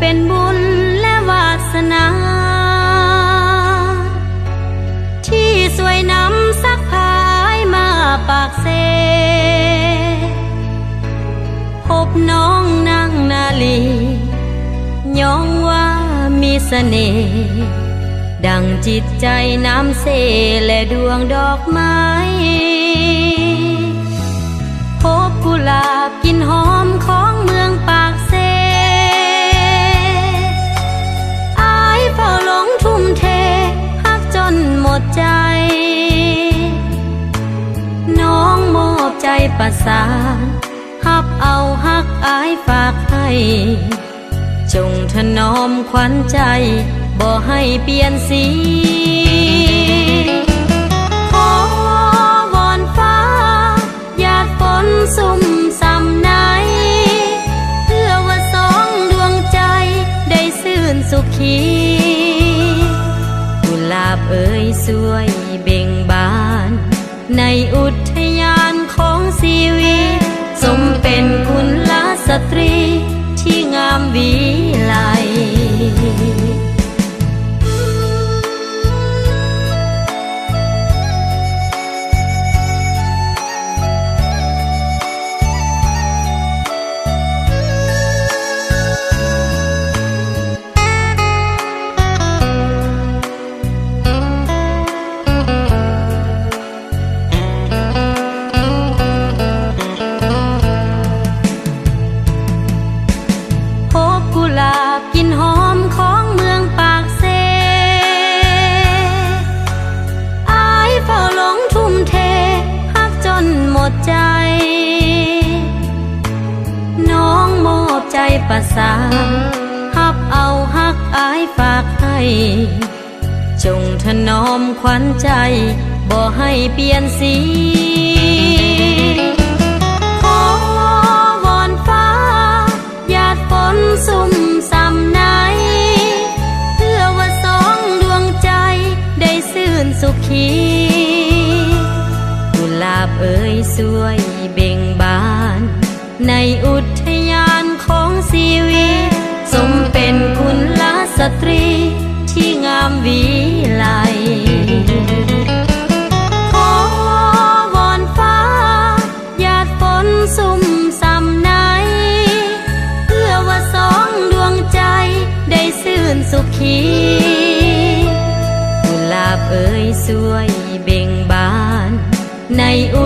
เป็นบุญและวาสนาที่สวยนำสักพายมาปากเซพบน้องนางนาลีย้องว่ามีเสน่ห์ดังจิตใจน้ำเสและดวงดอกไม้พบกุหลาบกลิ่นหอมของเมืองปากเซอายเฝ้าหลงทุ่มเทฮักจนหมดใจน้องมอบใจประสานฮับเอาฮักอายฝากให้จงถนอมขวัญใจบ่ให้เปลี่ยนสีขอวอนฟ้าหยาดฝนซุ่มซ้ำไหนเพื่อว่าสองดวงใจได้ซื่นสุขีกุหลาบเอ่ยสวยเบ่งบานในอุทยานของชีวิตสมเป็นกุลสตรีที่งามวิไลกลิ่นหอมของเมืองปากเซอายเฝ้าหลงทุ่มเทฮักจนหมดใจน้องมอบใจประสานฮับเอาฮักอายฝากให้จงถนอมขวัญใจบ่ให้เปลี่ยนสีขอวอนฟ้าหยาดฝนซุ่มซ้ำไหนเพื่อว่าสองดวงใจได้ซื่นสุขีกุหลาบเอ่ยสวยเบ่งบานในอุทยานของชีวิตสมเป็นกุลสตรีที่งามวิไลขอวอนฟ้าหยาดฝนซุ่มซ้ำไหนเพื่อว่าสองดวงใจได้ซื่นสุขีกุหลาบเอ่ยสวยเบ่งบานในอุ